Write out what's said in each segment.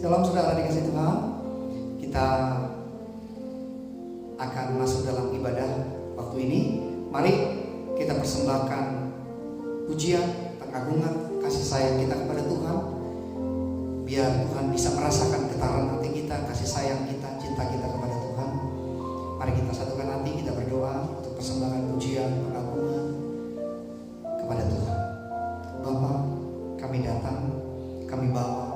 Shalom saudara dikasih Tuhan. Kita akan masuk dalam ibadah waktu ini. Mari kita persembahkan pujian, pengagungan, kasih sayang kita kepada Tuhan. Biar Tuhan bisa merasakan getaran hati kita, kasih sayang kita, cinta kita kepada Tuhan. Mari kita satukan hati, kita berdoa untuk persembahkan pujian, pengagungan kepada Tuhan. Bapa, kami datang, kami bawa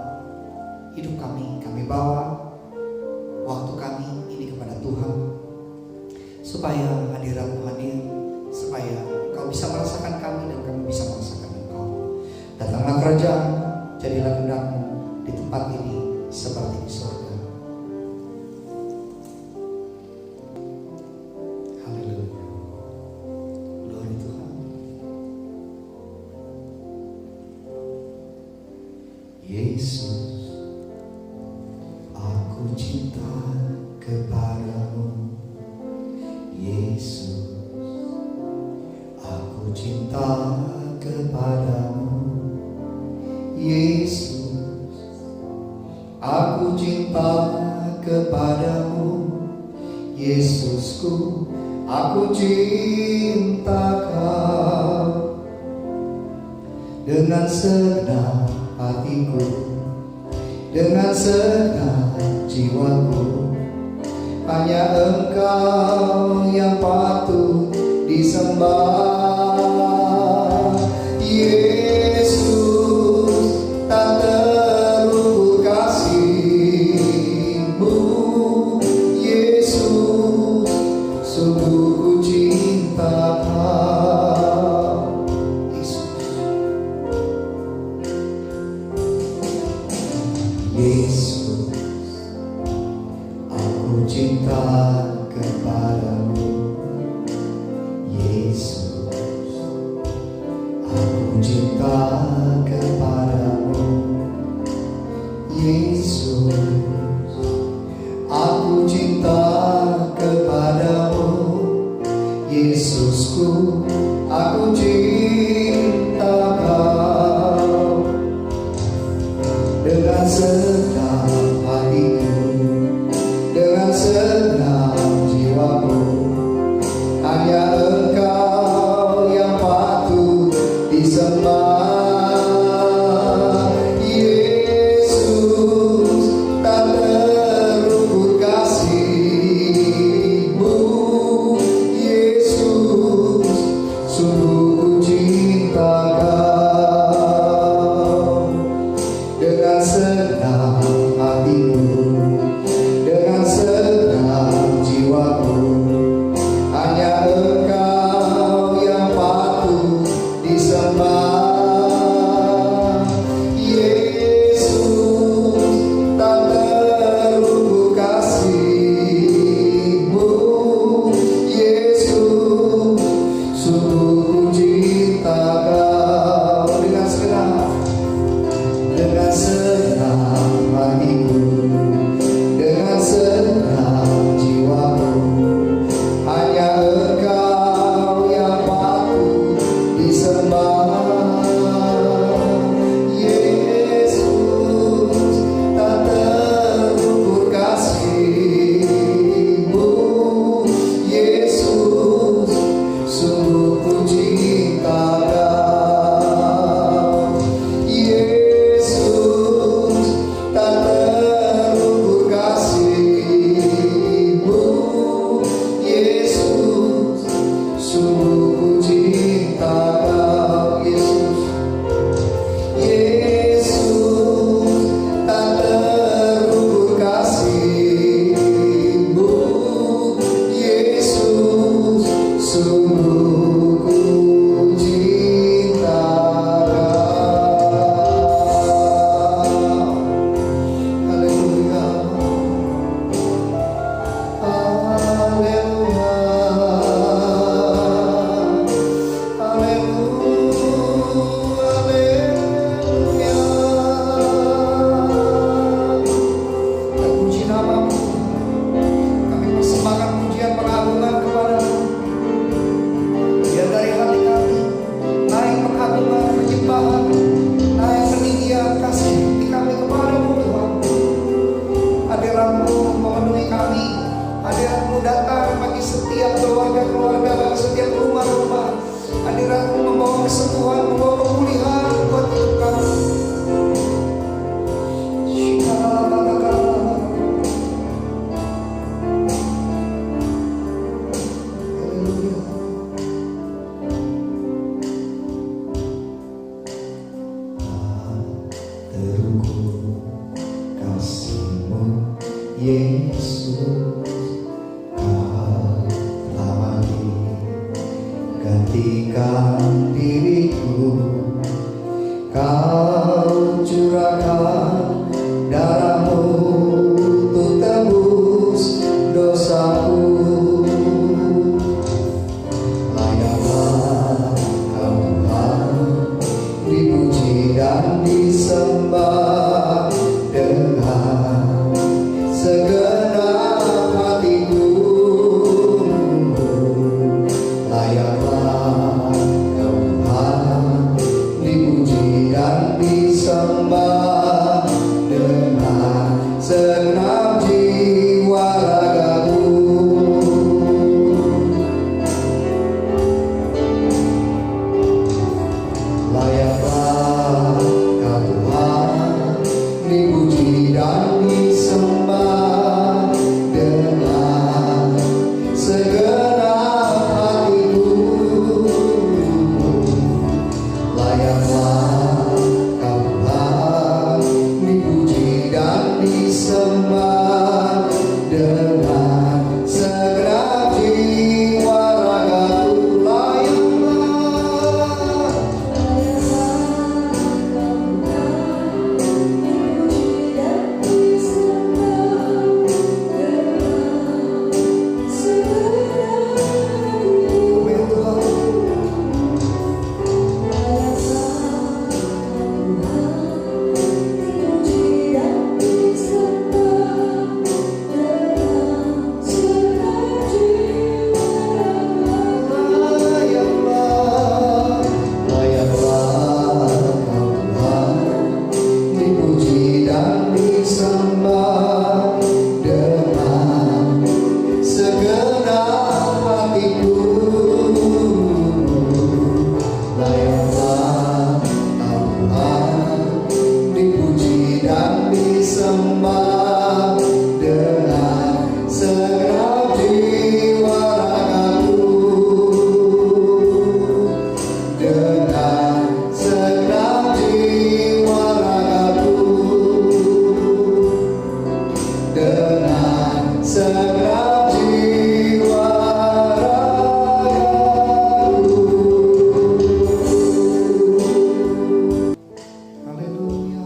hidup kami bawa waktu kami ini kepada Tuhan, supaya hadiratmu hadir, supaya Engkau bisa merasakan kami dan kami bisa merasakan Engkau. Datanglah kerajaan, jadilah kehendak-Mu di tempat ini seperti di surga. Haleluya. Glory Tuhan. Yesus, aku cinta kepadamu. Yesus, aku cinta kepadamu. Yesus, aku cinta kepadamu. Yesusku, aku cinta Kau. Dengan segenap hatiku, dengan segenap jiwaku, hanya Engkau yang patut disembah. Yesus, tak terukur kasih-Mu. Yesus, sungguh ku cinta Kau. Yesus, aku cinta kepadamu. Yesus, aku cinta kepadamu. Yesus, aku cinta kepadamu. Yesusku, aku cinta Kau. Dengan segenap hatiku, dengan segenap terukur kasih-Mu Yesus. Kau telah mati gantikan diriku, Kau curahkan darah-Mu untuk tebus dosaku. Layaklah Kau Tuhan, dipuji dan disembah dengan segenap hatiku. Layaklah Kau Tuhan, dipuji dan disembah dengan segenap jiwa ragaku. Layaklah Kau Tuhan, dipuji dan disembah dengan segenap hatiku. Layaklah Kau Tuhan, dipuji dan disembah dengan segenap jiwa ragaku. Sembah dengan segenap jiwa ragaku, dengan segenap jiwa ragaku, dengan segenap jiwa ragaku. Haleluya.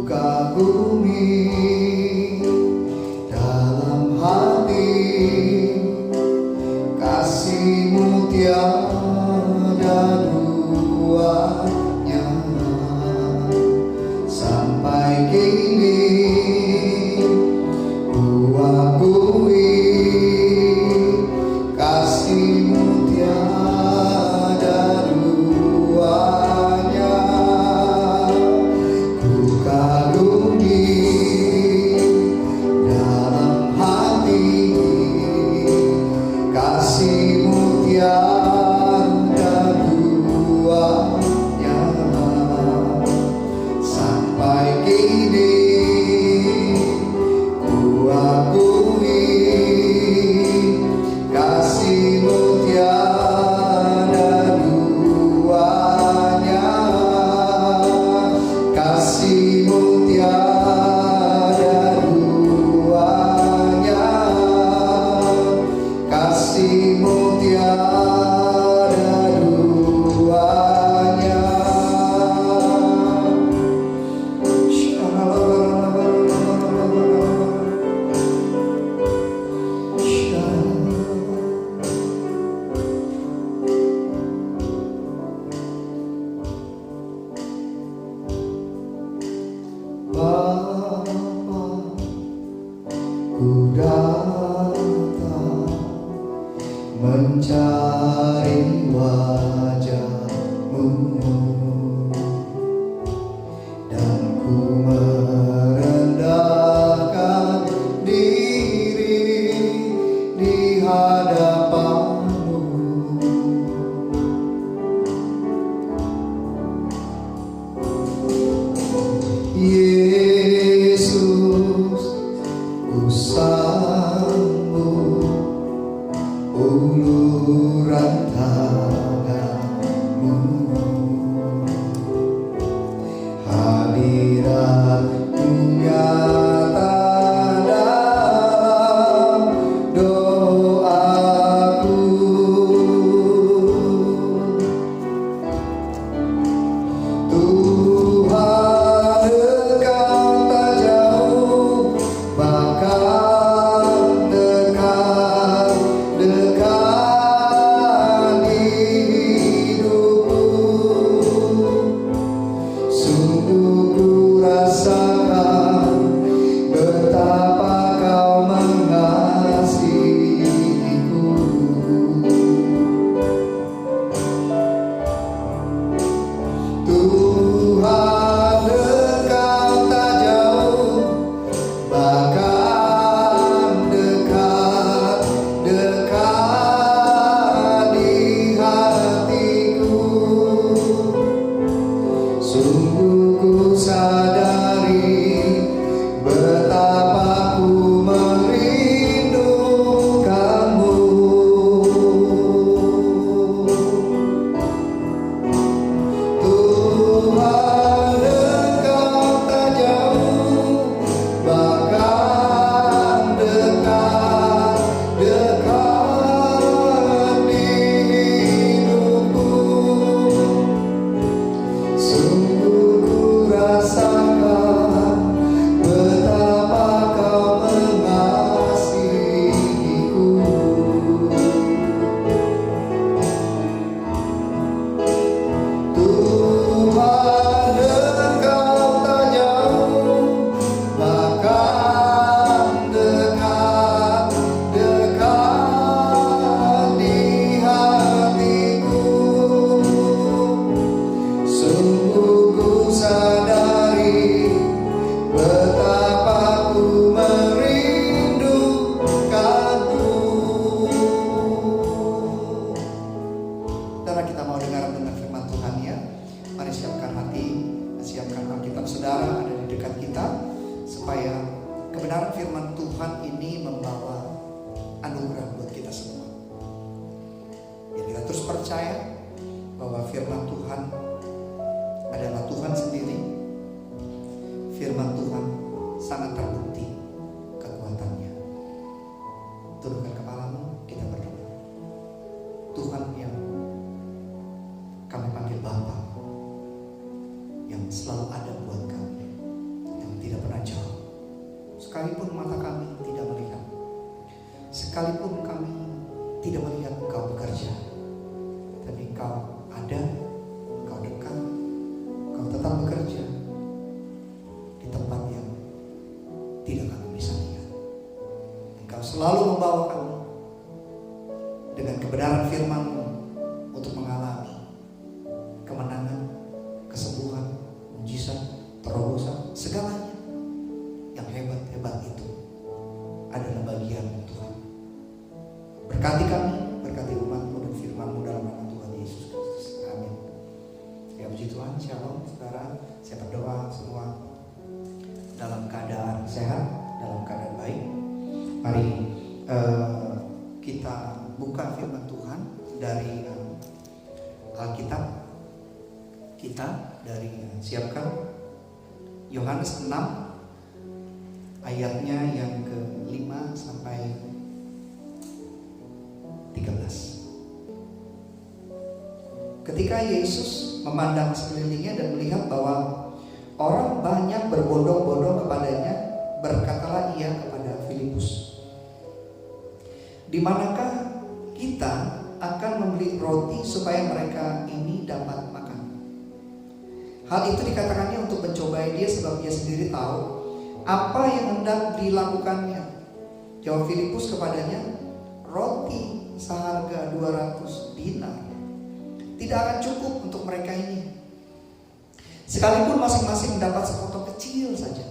Kagumi dalam hati, kasih-Mu tiada duanya. Sampai kini ku akui, kasih-Mu tiada duanya. Ku kagumi Yesus, ku sambut uluran tanganmu. Hadiratmu nyata dalam doaku. Tuhan Engkau tak jauh, bahkan dekat di hidupku. Sungguh ku rasakan betapa Kau mengasihiku. Tuhan Engkau tak jauh, bahkan dekat di hatiku. Sungguh ku sadari betapa ku merindukanmu. Tuhan Engkau tak jauh, bahkan dekat di hidupku. Sungguh ku rasakan betapa Kau mengasihiku. Tuhan Engkau tak jauh, bahkan dekat di hatiku. Sungguh ku sadari betapa ku merindukanmu. Saudara, kita mau dengar firman Tuhan ya. Mari siapkan hati, siapkan Alkitab saudara ada di dekat kita, supaya kebenaran firman Tuhan ini membawa anugerah buat kita semua. Ya, kita terus percaya bahwa firman Tuhan adalah Tuhan sendiri. Firman Tuhan sangat terbukti kekuatannya. Tundukkan kepalamu, kita berdoa. Tuhan yang kami panggil Bapa, yang selalu ada buat kami, yang tidak pernah jauh. Sekalipun mata kami tidak melihat, sekalipun kami tidak melihat Engkau bekerja, tapi Engkau ada, Engkau dekat, Engkau tetap bekerja di tempat yang tidak kami bisa lihat. Engkau selalu membawa kami dengan kebenaran firman-Mu untuk mengalami kemenangan, kesembuhan, mujizat, terobosan, segalanya yang hebat-hebat itu adalah bagian Tuhan. Berkati kami, berkati umat-Mu dan firman-Mu dalam nama Tuhan Yesus Kristus. Amin. Ya, puji Tuhan. Shalom saudara. Saya berdoa semua dalam keadaan sehat, dalam keadaan baik. Mari kita buka firman Tuhan dari Alkitab kita, dari siapkan Yohanes 6 ayatnya yang ke-5 sampai 13. Ketika Yesus memandang sekelilingnya dan melihat bahwa orang banyak berbondong-bondong kepadanya, berkatalah ia kepada Filipus, "Di manakah kita akan membeli roti supaya mereka ini dapat makan?" Hal itu dikatakannya untuk mencobai dia, sebab ia sendiri tahu apa yang hendak dilakukannya. Jawab Filipus kepadanya, "Roti seharga 200 dinar tidak akan cukup untuk mereka ini, sekalipun masing-masing mendapat sepotong kecil saja."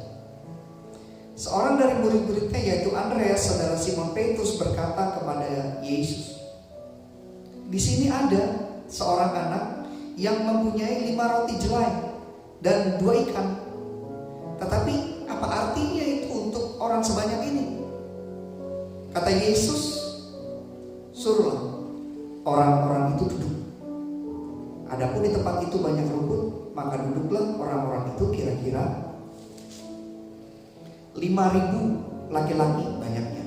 Seorang dari murid-muridnya, yaitu Andreas, saudara Simon Petrus, berkata kepada Yesus, "Di sini ada seorang anak yang mempunyai 5 roti jelai dan 2 ikan. Tetapi apa artinya itu untuk orang sebanyak ini? Kata Yesus, suruhlah orang-orang itu duduk. Adapun di tempat itu banyak rumput, maka duduklah orang-orang itu kira-kira 5.000 laki-laki banyaknya.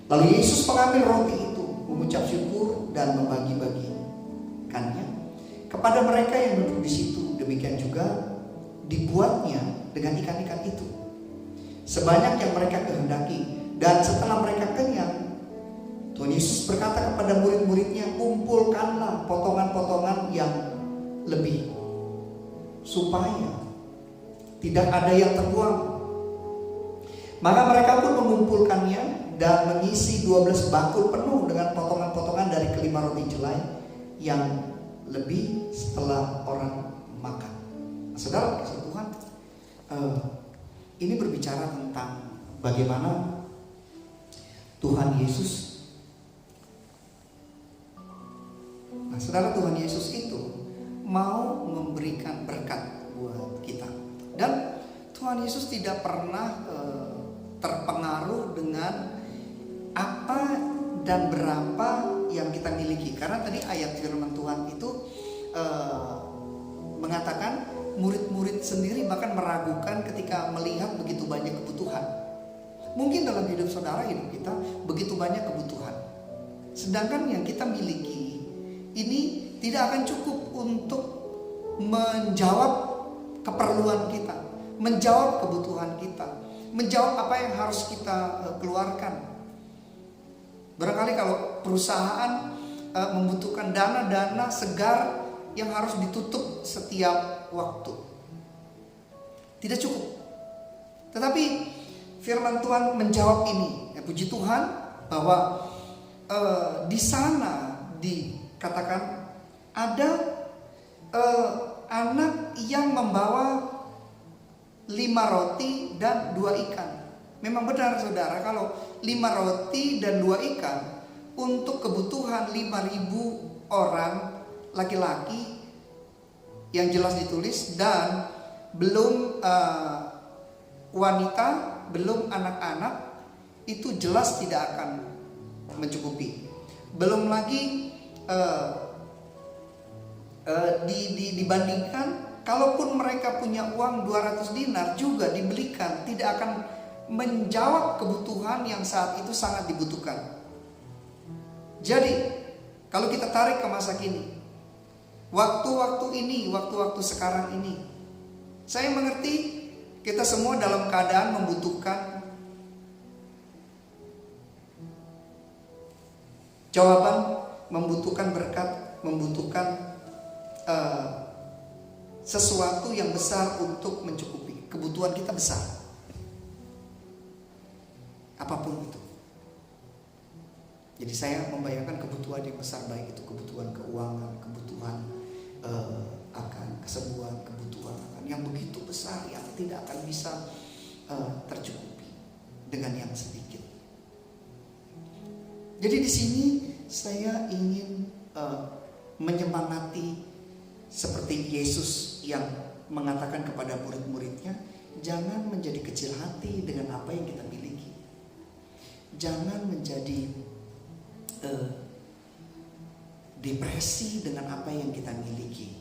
Lalu Yesus mengambil roti itu, mengucap syukur dan membagi-bagikannya kepada mereka yang duduk di situ. Demikian juga dibuatnya dengan ikan-ikan itu, sebanyak yang mereka kehendaki. Dan setelah mereka kenyang, Tuhan Yesus berkata kepada murid-muridnya, kumpulkanlah potongan-potongan yang lebih, supaya tidak ada yang terbuang. Maka mereka pun mengumpulkannya dan mengisi 12 bakul penuh dengan potongan-potongan dari kelima roti jelai yang lebih setelah orang makan. Saudara kasih Tuhan, ini berbicara tentang bagaimana Tuhan Yesus. Nah, saudara, Tuhan Yesus itu mau memberikan berkat buat kita. Dan Tuhan Yesus tidak pernah terpengaruh dengan apa dan berapa yang kita miliki. Karena tadi ayat firman Tuhan itu mengatakan murid-murid sendiri bahkan meragukan ketika melihat begitu banyak kebutuhan. Mungkin dalam hidup saudara, hidup kita begitu banyak kebutuhan, sedangkan yang kita miliki ini tidak akan cukup untuk menjawab keperluan kita, menjawab kebutuhan kita, menjawab apa yang harus kita keluarkan. Barangkali kalau perusahaan membutuhkan dana-dana segar yang harus ditutup setiap waktu, tidak cukup. Tetapi firman Tuhan menjawab ini. Ya, puji Tuhan bahwa di sana dikatakan ada anak yang membawa 5 roti dan 2 ikan. Memang benar saudara, kalau 5 roti dan 2 ikan untuk kebutuhan 5.000 orang laki-laki yang jelas ditulis, dan belum wanita, belum anak-anak, itu jelas tidak akan mencukupi. Belum lagi dibandingkan kalaupun mereka punya uang 200 dinar juga dibelikan, tidak akan menjawab kebutuhan yang saat itu sangat dibutuhkan. Jadi kalau kita tarik ke masa kini, waktu-waktu ini, waktu-waktu sekarang ini, saya mengerti kita semua dalam keadaan membutuhkan jawaban, membutuhkan berkat, membutuhkan sesuatu yang besar untuk mencukupi. Kebutuhan kita besar, apapun itu. Jadi saya membayangkan kebutuhan yang besar, baik itu kebutuhan keuangan, kebutuhan akan kesembuhan, kebutuhan akan yang begitu besar yang tidak akan bisa tercukupi dengan yang sedikit. Jadi di sini saya ingin menyemangati seperti Yesus yang mengatakan kepada murid-muridnya, jangan menjadi kecil hati dengan apa yang kita miliki. Jangan menjadi depresi dengan apa yang kita miliki.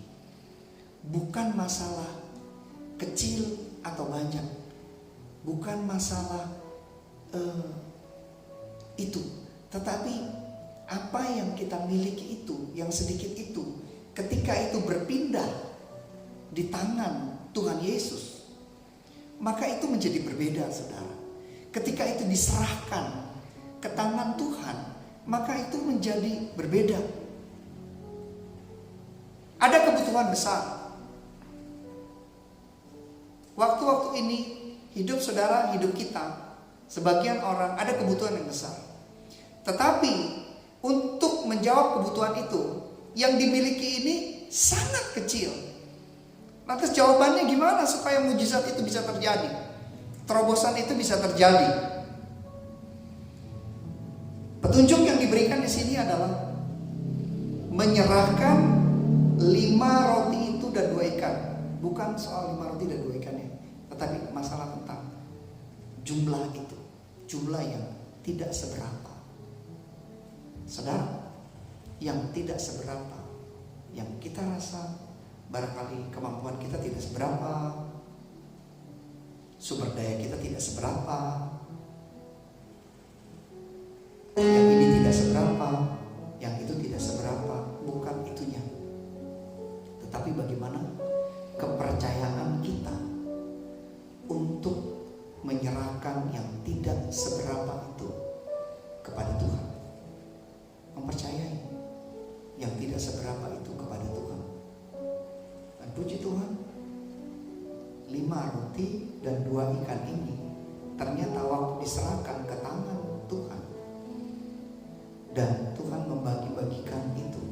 Bukan masalah kecil atau banyak, bukan masalah itu, tetapi apa yang kita miliki itu, yang sedikit itu, ketika itu berpindah di tangan Tuhan Yesus, maka itu menjadi berbeda, saudara. Ketika itu diserahkan ke tangan Tuhan, maka itu menjadi berbeda. Ada kebutuhan besar. Waktu-waktu ini hidup saudara, hidup kita, sebagian orang ada kebutuhan yang besar. Tetapi untuk menjawab kebutuhan itu, yang dimiliki ini sangat kecil. Lantas jawabannya gimana supaya mujizat itu bisa terjadi? Terobosan itu bisa terjadi. Petunjuk yang diberikan di sini adalah menyerahkan 5 roti itu dan 2 ikan. Bukan soal 5 roti dan 2 ikan ya, tetapi masalah tentang jumlah itu, jumlah yang tidak seberapa. Saudara, yang tidak seberapa, yang kita rasa barangkali kemampuan kita tidak seberapa, sumber daya kita tidak seberapa, yang ini tidak seberapa, yang itu tidak seberapa, bukan itunya. Tetapi bagaimana kepercayaan kita untuk menyerahkan yang tidak seberapa itu kepada Tuhan, mempercayai yang tidak seberapa itu kepada Tuhan. Dan puji Tuhan, 5 roti dan 2 ikan ini ternyata waktu diserahkan ke tangan Tuhan dan Tuhan membagi-bagikan itu,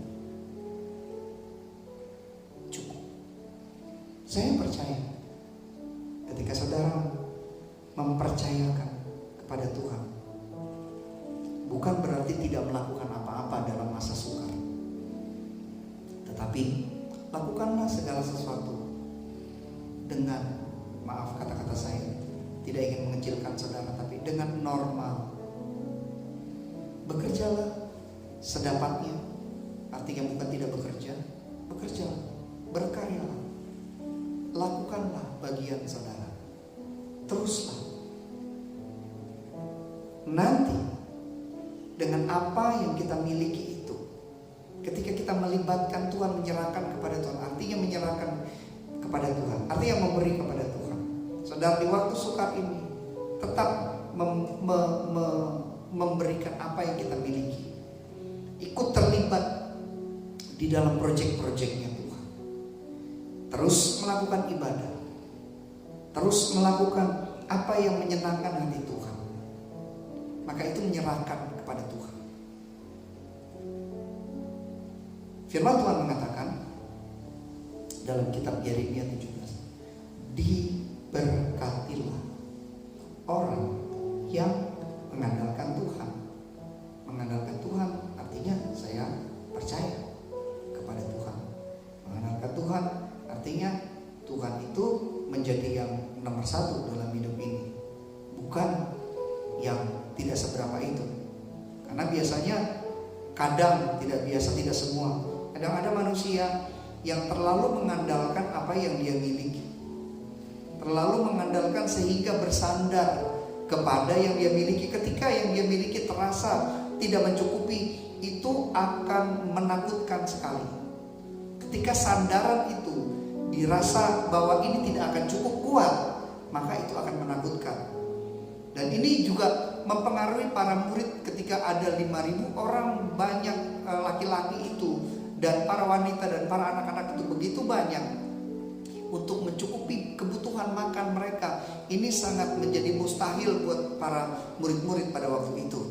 cukup. Saya percaya ketika saudara mempercayakan kepada Tuhan, bukan berarti tidak melakukan apa-apa dalam masa sukar, tetapi lakukanlah segala sesuatu dengan, maaf kata-kata saya tidak ingin mengecilkan saudara, tapi dengan normal. Bekerjalah sedapatnya, artinya bukan tidak bekerja, bekerjalah, berkaryalah, lakukanlah bagian saudara, teruslah. Nanti dengan apa yang kita miliki itu, ketika kita melibatkan Tuhan, menyerahkan kepada Tuhan, artinya menyerahkan kepada Tuhan, artinya memberi kepada Tuhan. Saudara, di waktu sukar ini tetap memberikan apa yang kita miliki, ikut terlibat di dalam proyek-proyeknya Tuhan, terus melakukan ibadah, terus melakukan apa yang menyenangkan hati Tuhan, maka itu menyerahkan kepada Tuhan. Firman Tuhan mengatakan dalam kitab Yeremia 17, diberkatilah orang yang mengandalkan Tuhan. Mengandalkan Tuhan artinya saya percaya kepada Tuhan. Mengandalkan Tuhan artinya Tuhan itu menjadi yang nomor 1 dalam hidup ini, bukan yang tidak seberapa itu. Karena biasanya kadang, tidak biasa, tidak semua, kadang ada manusia yang terlalu mengandalkan apa yang dia miliki, terlalu mengandalkan sehingga bersandar kepada yang dia miliki. Ketika yang dia miliki terasa tidak mencukupi, itu akan menakutkan sekali. Ketika sandaran itu dirasa bahwa ini tidak akan cukup kuat, maka itu akan menakutkan. Dan ini juga mempengaruhi para murid ketika ada 5.000 orang banyak laki-laki itu, dan para wanita dan para anak-anak itu begitu banyak untuk mencukupi kebutuhan makan mereka. Ini sangat menjadi mustahil buat para murid-murid pada waktu itu.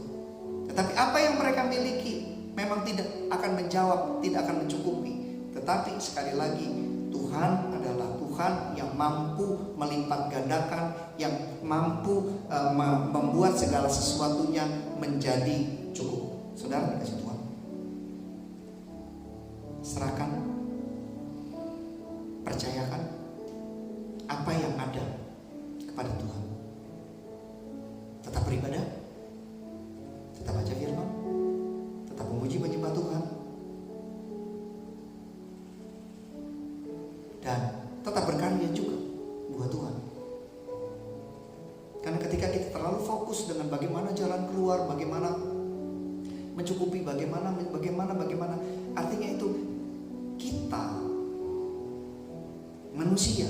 Tetapi apa yang mereka miliki memang tidak akan menjawab, tidak akan mencukupi. Tetapi sekali lagi, Tuhan adalah Tuhan yang mampu melipat gandakan, yang mampu membuat segala sesuatunya menjadi cukup. Saudara, dikasih Tuhan, serahkan, percayakan apa yang ada kepada Tuhan. Tetap beribadah, tetap baca firman, tetap memuji menyembah Tuhan, dan tetap berkarya juga buat Tuhan. Karena ketika kita terlalu fokus dengan bagaimana jalan keluar, bagaimana mencukupi, bagaimana, artinya itu kita manusia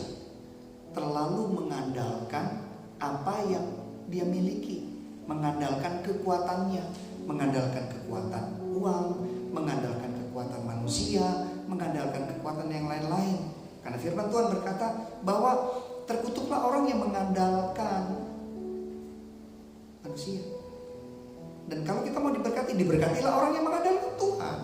terlalu mengandalkan apa yang dia miliki, mengandalkan kekuatannya, mengandalkan kekuatan uang, mengandalkan kekuatan manusia, mengandalkan kekuatan yang lain-lain. Karena firman Tuhan berkata bahwa terkutuklah orang yang mengandalkan manusia. Dan kalau kita mau diberkati, diberkatilah orang yang mengandalkan Tuhan.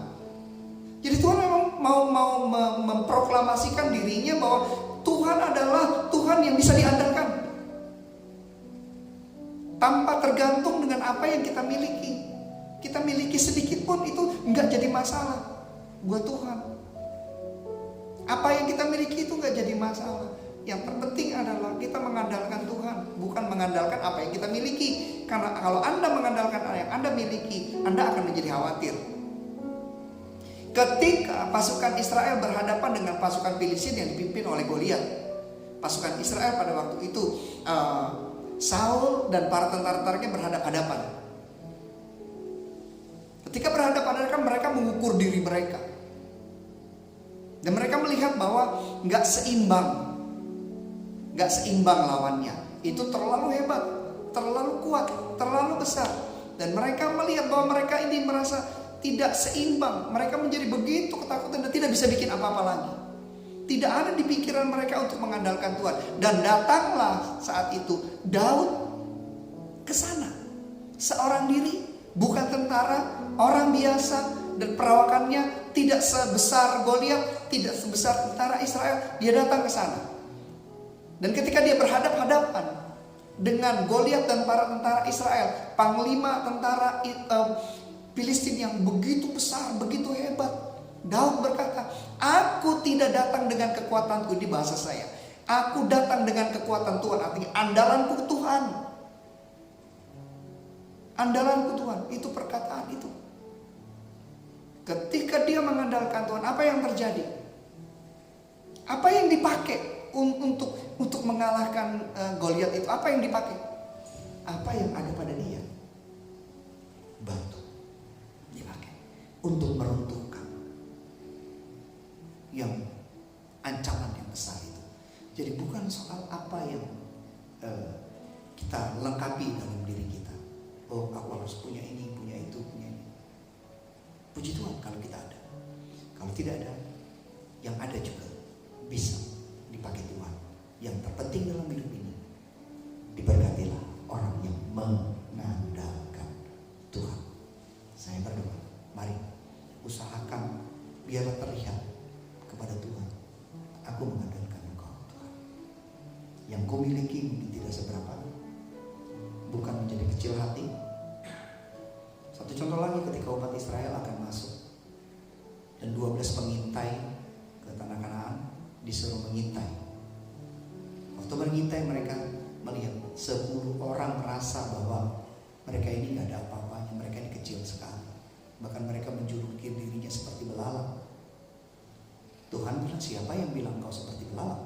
Jadi Tuhan memang mau memproklamasikan dirinya bahwa Tuhan adalah Tuhan yang bisa diandalkan, tanpa tergantung dengan apa yang kita miliki. Kita miliki sedikit pun itu nggak jadi masalah buat Tuhan. Apa yang kita miliki itu nggak jadi masalah. yang terpenting adalah kita mengandalkan Tuhan, bukan mengandalkan apa yang kita miliki. Karena kalau Anda mengandalkan apa yang Anda miliki, Anda akan menjadi khawatir. Ketika pasukan Israel berhadapan dengan pasukan Filistin yang dipimpin oleh Goliat, pasukan Israel pada waktu itu Saul dan para tentara-tentaranya berhadapan-hadapan. Ketika berhadapan-hadapan, mereka mengukur diri mereka. Dan mereka melihat bahwa gak seimbang lawannya. Itu terlalu hebat, terlalu kuat, terlalu besar. Dan mereka melihat bahwa mereka ini merasa tidak seimbang. Mereka menjadi begitu ketakutan dan tidak bisa bikin apa-apa lagi. Tidak ada di pikiran mereka untuk mengandalkan Tuhan. Dan datanglah saat itu Daud ke sana. Seorang diri, bukan tentara, orang biasa, dan perawakannya tidak sebesar Goliat, tidak sebesar tentara Israel. Dia datang ke sana. Dan ketika dia berhadap-hadapan dengan Goliat dan para tentara Israel, panglima tentara Filistin yang begitu besar, begitu hebat, Daud berkata, aku tidak datang dengan kekuatanku. Ini bahasa saya. Aku datang dengan kekuatan Tuhan. Artinya andalanku Tuhan. Andalanku Tuhan. Itu perkataan itu. Ketika dia mengandalkan Tuhan, apa yang terjadi? Apa yang dipakai untuk mengalahkan Goliat itu? Apa yang dipakai? Apa yang ada pada dia? Batu dipakai untuk meruntuhkan yang ancaman yang besar itu. Jadi bukan soal apa yang kita lengkapi dalam diri kita. Oh, aku harus punya ini, punya itu, punya ini. Puji Tuhan kalau kita ada. Kalau tidak ada, yang ada juga bisa dipakai Tuhan. Yang terpenting dalam hidup ini, diberkatilah orang yang mengandalkan Tuhan. Saya berdoa, mari usahakan biarlah terlihat kepada Tuhan, aku mengandalkan Engkau Tuhan. Yang kau miliki mungkin tidak seberapa, bukan menjadi kecil hati. Satu contoh lagi, ketika umat Israel akan masuk dan 12 pengintai ke tanah Kanaan disuruh mengintai. Waktu mengintai, mereka melihat 10 orang merasa bahwa mereka ini gak ada apa-apanya, mereka ini kecil sekali. Bahkan mereka menjuluki dirinya seperti belalang. Tuhan bilang, siapa yang bilang kau seperti belalang?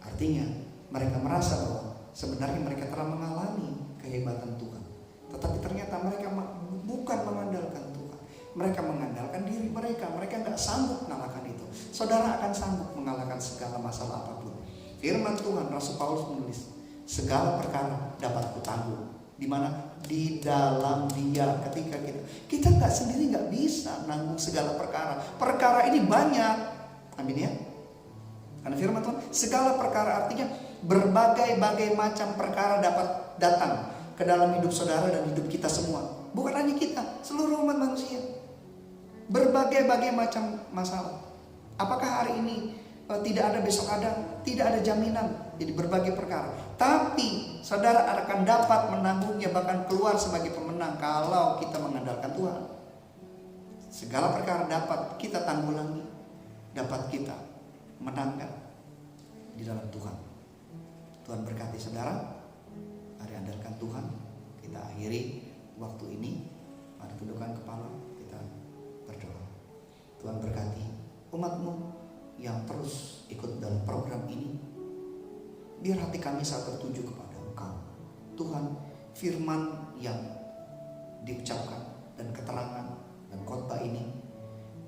Artinya mereka merasa bahwa sebenarnya mereka telah mengalami kehebatan Tuhan. Tetapi ternyata mereka bukan mengandalkan Tuhan. Mereka mengandalkan diri mereka. Mereka tidak sanggup mengalahkan itu. Saudara akan sanggup mengalahkan segala masalah apapun. Firman Tuhan, Rasul Paulus menulis, segala perkara dapat kutanggung. Di mana? Di dalam Dia. Ketika kita nggak sendiri, nggak bisa nanggung segala perkara. Perkara ini banyak. Amin ya. Karena firman Tuhan, segala perkara artinya berbagai-bagai macam perkara dapat datang ke dalam hidup saudara dan hidup kita semua. Bukan hanya kita, seluruh umat manusia. Berbagai-bagai macam masalah. Apakah hari ini tidak ada, besok ada? Tidak ada jaminan. Jadi berbagai perkara. Tapi saudara akan dapat menanggungnya, bahkan keluar sebagai pemenang kalau kita mengandalkan Tuhan. Segala perkara dapat kita tanggulangi, dapat kita menangkan di dalam Tuhan. Tuhan berkati saudara. Mari andalkan Tuhan. Kita akhiri waktu ini. Mari tundukkan kepala, kita berdoa. Tuhan berkati umat-Mu yang terus ikut dalam program ini. Biar hati kami selalu tertuju kepada Engkau Tuhan. Firman yang diucapkan dan keterangan dan khotbah ini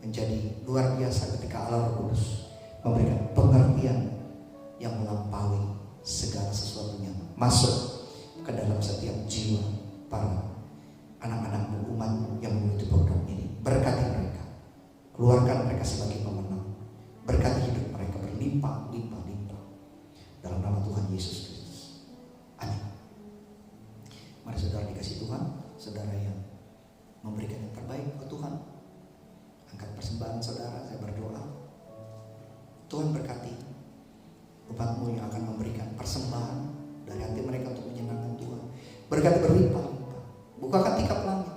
menjadi luar biasa ketika Allah Roh Kudus memberikan pengertian yang melampaui segala sesuatunya masuk ke dalam setiap jiwa para anak-anak umat yang mengikuti program ini. Berkati mereka, keluarkan mereka sebagai pemenang, berkati hidup mereka berlimpah-limpah dalam nama Tuhan Yesus Kristus. Amin. Mari saudara dikasih Tuhan, saudara yang memberikan yang terbaik buat Tuhan, angkat persembahan saudara. Saya berdoa Tuhan berkati umat-Mu yang akan memberikan persembahan dari hati mereka untuk menyenangkan Tuhan. Berkati berlimpah-limpah, bukakan tingkap langit,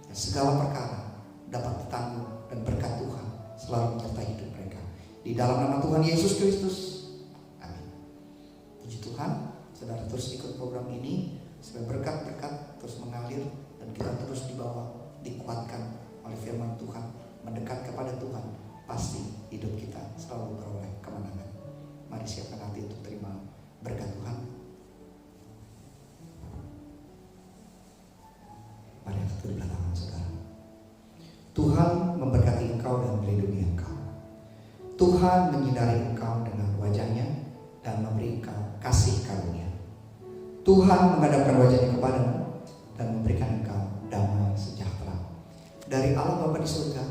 dan segala perkara dapat ditanggung, dan berkat Tuhan selalu menyertai hidup mereka. Di dalam nama Tuhan Yesus Kristus. Amin. Puji Tuhan, saudara terus ikut program ini supaya berkat-berkat terus mengalir dan kita terus dibawa, dikuatkan oleh firman Tuhan, mendekat kepada Tuhan. Pasti hidup kita selalu beroleh kemenangan. Mari siapkan hati untuk terima berkat Tuhan. Mari kita belah tangan saudara. Tuhan memberkati engkau dan melindungi engkau. Tuhan menyinari engkau dengan wajahnya dan memberi engkau kasih karunia. Tuhan menghadapkan wajahnya kepadamu dan memberikan engkau damai sejahtera. Dari Allah Bapa di surga,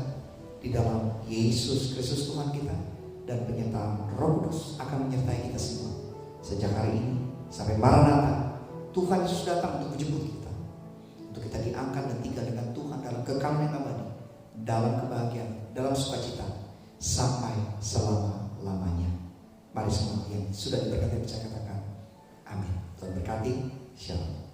di dalam Yesus Kristus Tuhan kita, dan penyertaan Roh Kudus akan menyertai kita semua sejak hari ini sampai Maranatha. Tuhan Yesus datang untuk menjemput kita, untuk kita diangkat dan tinggal dengan Tuhan dalam kekalahan yang abadi, dalam kebahagiaan, dalam sukacita sampai selama-lamanya. Mari semua yang sudah diberkati bisa katakan amin. Tuhan berkati. Shalom.